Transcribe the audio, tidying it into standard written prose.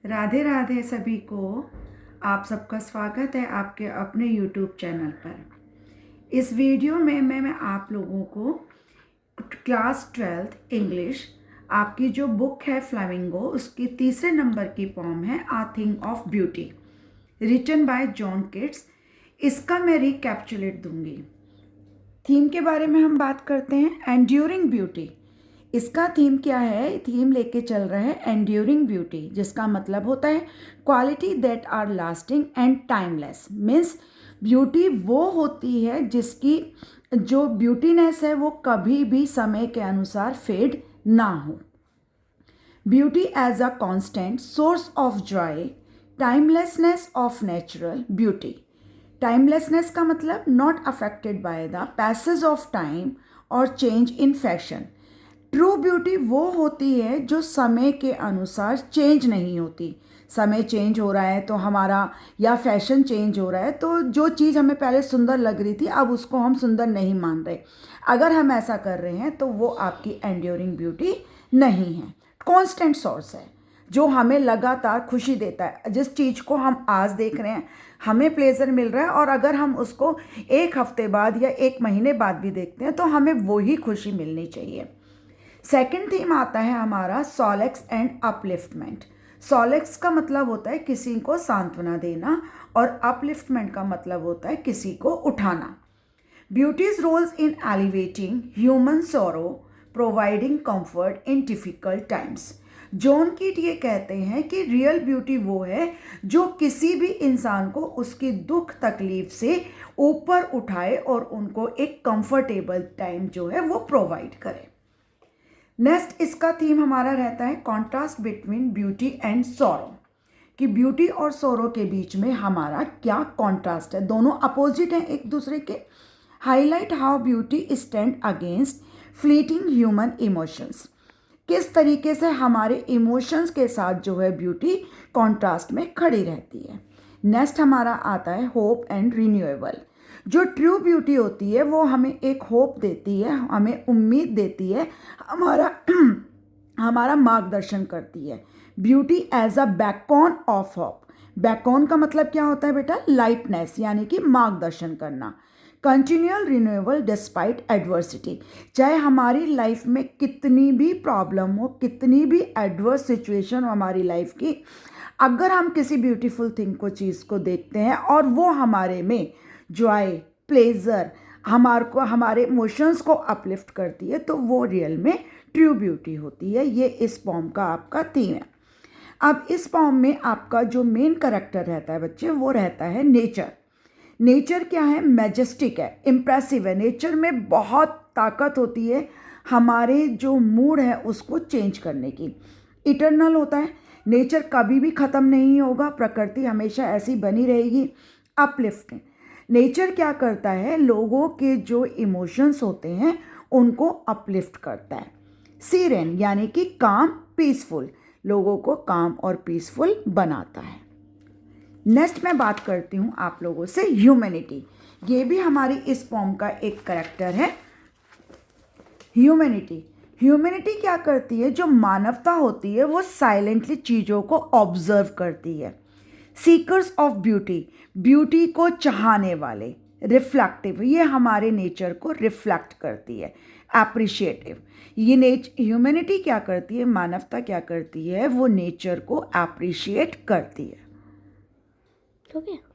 राधे राधे सभी को। आप सबका स्वागत है आपके अपने YouTube चैनल पर। इस वीडियो में मैं आप लोगों को क्लास 12th इंग्लिश आपकी जो बुक है फ्लेमिंगो उसकी तीसरे नंबर की पोम है a thing of beauty, written by John Keats. इसका मैं रिकैप्चुलेट दूंगी। थीम के बारे में हम बात करते हैं, एंड्यूरिंग ब्यूटी। इसका थीम क्या है? थीम लेके चल रहा है एंड्यूरिंग ब्यूटी, जिसका मतलब होता है quality that are lasting and timeless. Means beauty वो होती है जिसकी जो ब्यूटीनेस है वो कभी भी समय के अनुसार फेड ना हो। Beauty as a constant source of joy, timelessness of natural beauty. Timelessness का मतलब not affected by the passage of time और change in fashion. True beauty वो होती है जो समय के अनुसार चेंज नहीं होती। समय चेंज हो रहा है तो हमारा, या फैशन चेंज हो रहा है तो जो चीज़ हमें पहले सुंदर लग रही थी अब उसको हम सुंदर नहीं मान रहे। अगर हम ऐसा कर रहे हैं तो वो आपकी एंड्योरिंग ब्यूटी नहीं है। कांस्टेंट सोर्स है जो हमें लगातार खुशी देता है। जिस चीज़ को हम आज देख रहे हैं हमें प्लेजर मिल रहा है, और अगर हम उसको एक हफ्ते बाद या एक महीने बाद भी देखते हैं तो हमें वही खुशी मिलनी चाहिए। सेकेंड थीम आता है हमारा सॉलेक्स एंड अपलिफ्टमेंट। सॉलेक्स का मतलब होता है किसी को सांत्वना देना, और अपलिफ्टमेंट का मतलब होता है किसी को उठाना। Beauty's roles in elevating human sorrow, providing comfort in difficult times. John Keats ये कहते हैं कि रियल ब्यूटी वो है जो किसी भी इंसान को उसकी दुख तकलीफ से ऊपर उठाए और उनको एक कंफर्टेबल टाइम जो है वो प्रोवाइड करे। नेक्स्ट इसका थीम हमारा रहता है कॉन्ट्रास्ट बिटवीन ब्यूटी एंड सोरो, कि ब्यूटी और सोरो के बीच में हमारा क्या कॉन्ट्रास्ट है, दोनों अपोजिट हैं एक दूसरे के। Highlight how beauty stand against fleeting human emotions. किस तरीके से हमारे इमोशंस के साथ जो है ब्यूटी कॉन्ट्रास्ट में खड़ी रहती है। नेक्स्ट हमारा आता है होप एंड रिन्यूएबल। जो ट्रू ब्यूटी होती है वो हमें एक होप देती है, हमें उम्मीद देती है, हमारा हमारा मार्गदर्शन करती है। Beauty as a backbone of hope. Backbone का मतलब क्या होता है बेटा? लाइटनेस, यानी कि मार्गदर्शन करना। Continual renewable despite adversity. चाहे हमारी लाइफ में कितनी भी प्रॉब्लम हो, कितनी भी एडवर्स सिचुएशन हो हमारी लाइफ की, अगर हम किसी ब्यूटीफुल थिंग को, चीज़ को देखते हैं और वो हमारे में जॉय, प्लेजर, हमारे इमोशंस को अपलिफ्ट करती है, तो वो रियल में ट्रू ब्यूटी होती है। ये इस पॉम का आपका थीम है। अब इस पॉम में आपका जो मेन कैरेक्टर रहता है बच्चे, वो रहता है नेचर। नेचर क्या है? मैजेस्टिक है, इम्प्रेसिव है। नेचर में बहुत ताकत होती है हमारे जो मूड है उसको चेंज करने की। इटर्नल होता है, नेचर कभी भी ख़त्म नहीं होगा, प्रकृति हमेशा ऐसी बनी रहेगी। अपलिफ्ट, नेचर क्या करता है? लोगों के जो इमोशंस होते हैं उनको अपलिफ्ट करता है। सीरेन यानी कि काम, पीसफुल, लोगों को काम और पीसफुल बनाता है। नेक्स्ट मैं बात करती हूँ आप लोगों से ह्यूमैनिटी। ये भी हमारी इस पॉम का एक करैक्टर है। ह्यूमैनिटी, ह्यूमैनिटी क्या करती है? जो मानवता होती है वो साइलेंटली चीज़ों को ऑब्जर्व करती है। सीकर्स ऑफ ब्यूटी, ब्यूटी को चाहने वाले। रिफ्लेक्टिव, ये हमारे नेचर को रिफ्लेक्ट करती है। एप्रिशिएटिव, ये ह्यूमैनिटी क्या करती है? मानवता क्या करती है? वो नेचर को एप्रिशिएट करती है। ठीक है।